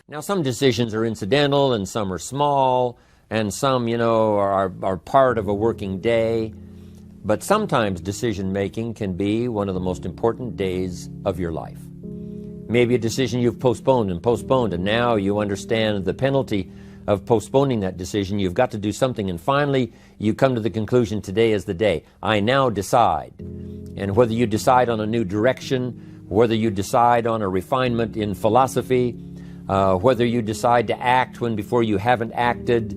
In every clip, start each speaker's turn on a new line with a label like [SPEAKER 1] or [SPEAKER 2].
[SPEAKER 1] Now, some decisions are incidental and some are small and some, are part of a working day. But sometimes decision-making can be one of the most important days of your life. Maybe a decision you've postponed, and now you understand the penalty of postponing that decision. You've got to do something, and finally you come to the conclusion, today is the day. I now decide. And whether you decide on a new direction, whether you decide on a refinement in philosophy, whether you decide to act when before you haven't acted,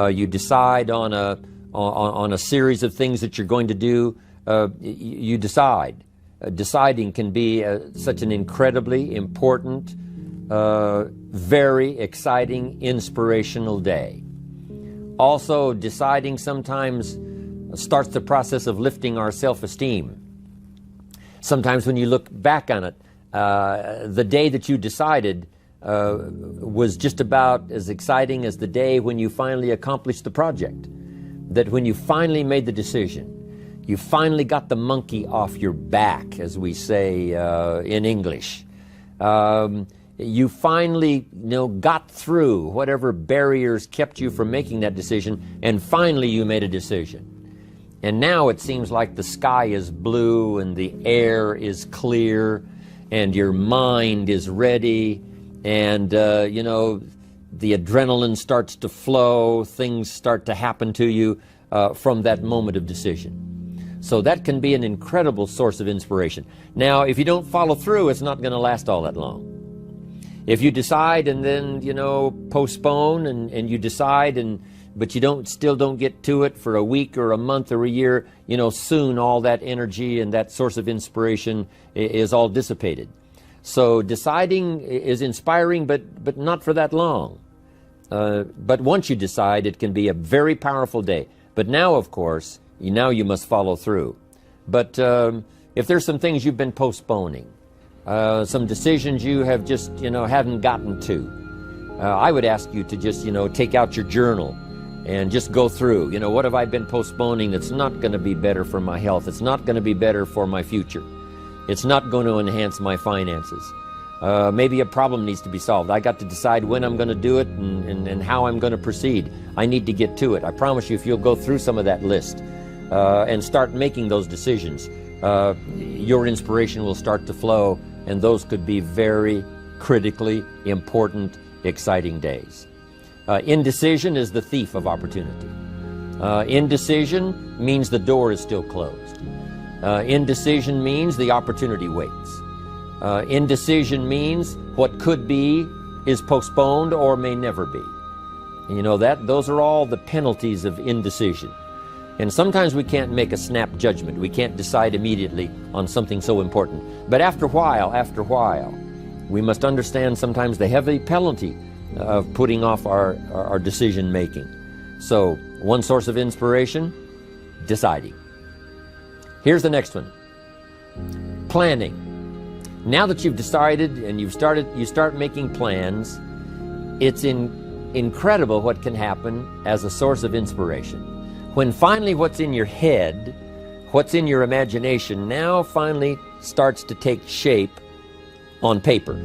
[SPEAKER 1] you decide on a series of things that you're going to do, you decide. Deciding can be such an incredibly important, very exciting, inspirational day. Also, deciding sometimes starts the process of lifting our self-esteem. Sometimes when you look back on it, the day that you decided was just about as exciting as the day when you finally accomplished the project. That when you finally made the decision, you finally got the monkey off your back, as we say in English. You finally got through whatever barriers kept you from making that decision, and finally you made a decision. And now it seems like the sky is blue and the air is clear and your mind is ready, and the adrenaline starts to flow, things start to happen to you from that moment of decision. So that can be an incredible source of inspiration. Now, if you don't follow through, it's not going to last all that long. If you decide and then, postpone and you decide, but you still don't get to it for a week or a month or a year, soon all that energy and that source of inspiration is all dissipated. So deciding is inspiring, but not for that long. But once you decide, it can be a very powerful day. But now, of course, you must follow through. But if there's some things you've been postponing, some decisions you have just, haven't gotten to, I would ask you to just, take out your journal and just go through, what have I been postponing that's not going to be better for my health? It's not going to be better for my future. It's not going to enhance my finances. Maybe a problem needs to be solved. I got to decide when I'm going to do it and how I'm going to proceed. I need to get to it. I promise you, if you'll go through some of that list and start making those decisions, your inspiration will start to flow, and those could be very critically important, exciting days. Indecision is the thief of opportunity. Indecision means the door is still closed. Indecision means the opportunity waits. Indecision means what could be is postponed or may never be. Those are all the penalties of indecision. And sometimes we can't make a snap judgment. We can't decide immediately on something so important. But after a while, we must understand sometimes the heavy penalty of putting off our decision making. So, one source of inspiration, deciding. Here's the next one. Planning. Now that you've decided and you start making plans, it's incredible what can happen as a source of inspiration. When finally what's in your head, what's in your imagination, now finally starts to take shape on paper.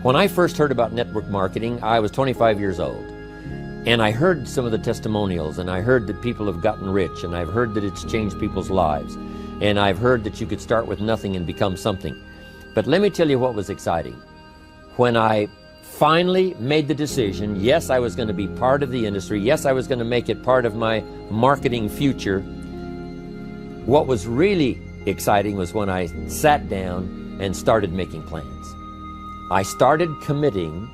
[SPEAKER 1] When I first heard about network marketing, I was 25 years old. And I heard some of the testimonials, and I heard that people have gotten rich, and I've heard that it's changed people's lives. And I've heard that you could start with nothing and become something. But let me tell you what was exciting. When I finally made the decision, yes, I was going to be part of the industry, yes, I was going to make it part of my marketing future, what was really exciting was when I sat down and started making plans. I started committing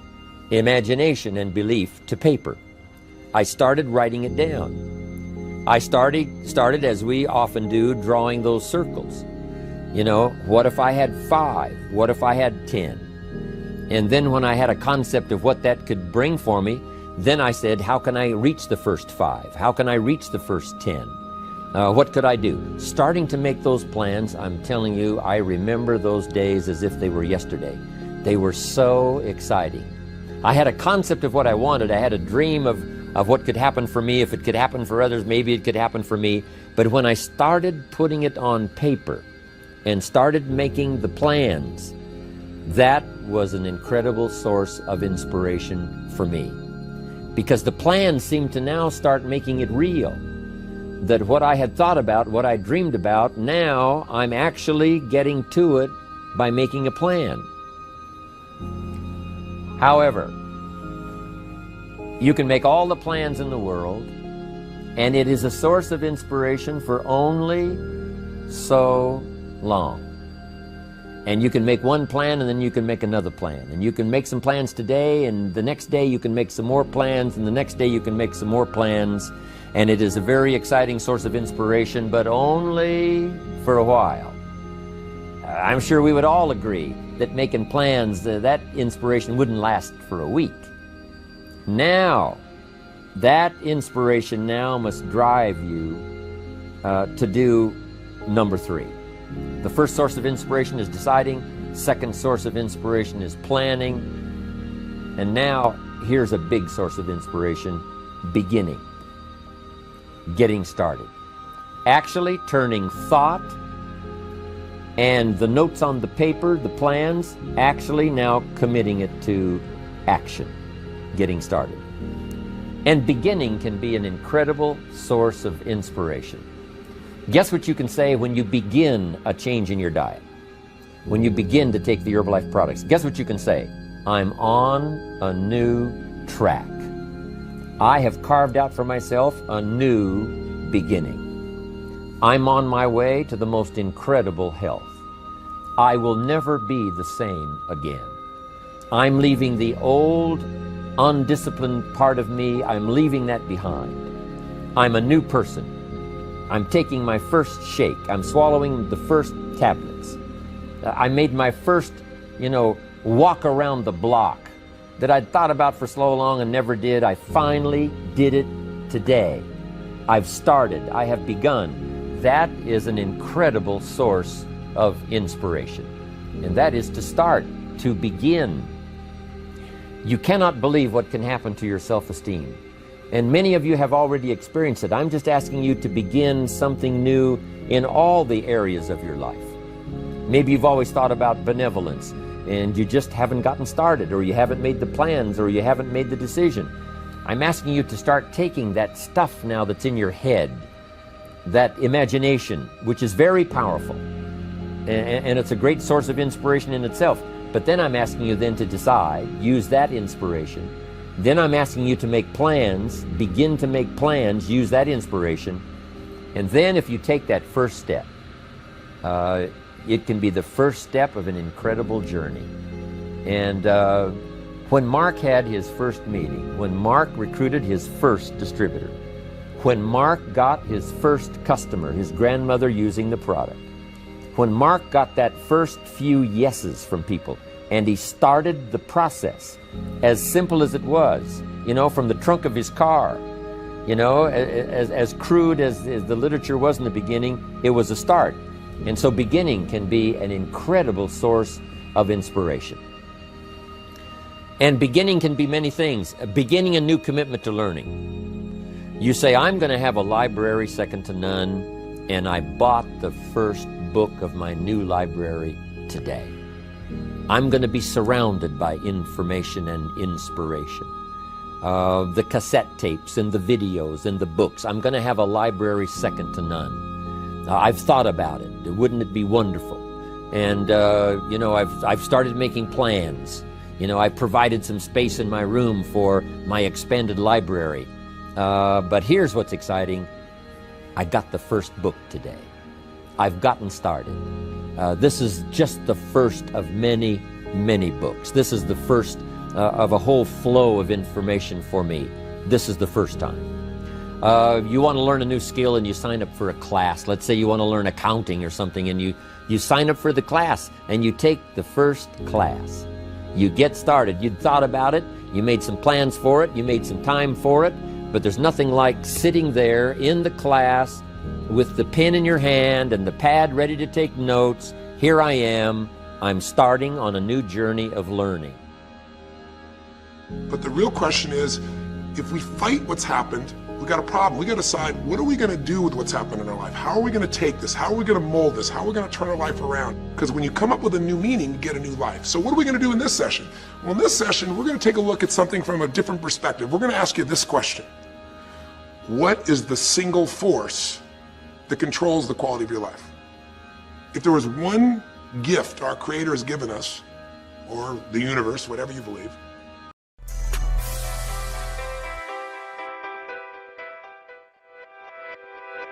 [SPEAKER 1] imagination and belief to paper. I started writing it down. I started, as we often do, drawing those circles. What if I had 5? What if I had 10? And then when I had a concept of what that could bring for me, then I said, how can I reach the first 5? How can I reach the first 10? What could I do? Starting to make those plans, I'm telling you, I remember those days as if they were yesterday. They were so exciting. I had a concept of what I wanted. I had a dream of what could happen for me. If it could happen for others, maybe it could happen for me. But when I started putting it on paper and started making the plans, That was an incredible source of inspiration for me, because the plans seemed to now start making it real. That what I had thought about, what I dreamed about, now I'm actually getting to it by making a plan. However, you can make all the plans in the world, and it is a source of inspiration for only so long. And you can make one plan, and then you can make another plan. And you can make some plans today, and the next day you can make some more plans, and the next day you can make some more plans. And it is a very exciting source of inspiration, but only for a while. I'm sure we would all agree that making plans, that inspiration wouldn't last for a week. Now, that inspiration now must drive you to do number 3. The first source of inspiration is deciding. Second source of inspiration is planning. And now, here's a big source of inspiration: beginning. Getting started. Actually turning thought and the notes on the paper, the plans, actually now committing it to action. Getting started. And beginning can be an incredible source of inspiration. Guess what you can say when you begin a change in your diet? When you begin to take the Herbalife products, guess what you can say? I'm on a new track. I have carved out for myself a new beginning. I'm on my way to the most incredible health. I will never be the same again. I'm leaving the old, undisciplined part of me. I'm leaving that behind. I'm a new person. I'm taking my first shake. I'm swallowing the first tablets. I made my first, walk around the block that I'd thought about for so long and never did. I finally did it today. I've started. I have begun. That is an incredible source of inspiration. And that is to start, to begin. You cannot believe what can happen to your self-esteem. And many of you have already experienced it. I'm just asking you to begin something new in all the areas of your life. Maybe you've always thought about benevolence, and you just haven't gotten started, or you haven't made the plans, or you haven't made the decision. I'm asking you to start taking that stuff now that's in your head, that imagination, which is very powerful, and it's a great source of inspiration in itself. But then I'm asking you then to decide, use that inspiration. Then I'm asking you to make plans, begin to make plans, use that inspiration. And then if you take that first step, it can be the first step of an incredible journey. And when Mark had his first meeting, when Mark recruited his first distributor, when Mark got his first customer, his grandmother using the product, when Mark got that first few yeses from people, and he started the process, as simple as it was, from the trunk of his car, as crude as the literature was in the beginning, it was a start. And so beginning can be an incredible source of inspiration. And beginning can be many things. Beginning a new commitment to learning. You say, I'm going to have a library second to none, and I bought the first book of my new library today. I'm going to be surrounded by information and inspiration. The cassette tapes and the videos and the books. I'm going to have a library second to none. I've thought about it. Wouldn't it be wonderful? And, I've started making plans. I've provided some space in my room for my expanded library. But here's what's exciting. I got the first book today. I've gotten started. This is just the first of many, many books. This is the first of a whole flow of information for me. This is the first time. You want to learn a new skill and you sign up for a class. Let's say you want to learn accounting or something, and you sign up for the class and you take the first class. You get started. You'd thought about it. You made some plans for it. You made some time for it. But there's nothing like sitting there in the class with the pen in your hand and the pad ready to take notes. Here I am. I'm starting on a new journey of learning.
[SPEAKER 2] But the real question is, if we fight what's happened, We got a problem. We got to decide, what are we going to do with what's happened in our life? How are we going to take this? How are we going to mold this? How are we going to turn our life around? Because when you come up with a new meaning, you get a new life. So what are we going to do in this session? Well, in this session, we're going to take a look at something from a different perspective. We're going to ask you this question. What is the single force that controls the quality of your life? If there was one gift our Creator has given us, or the universe, whatever you believe,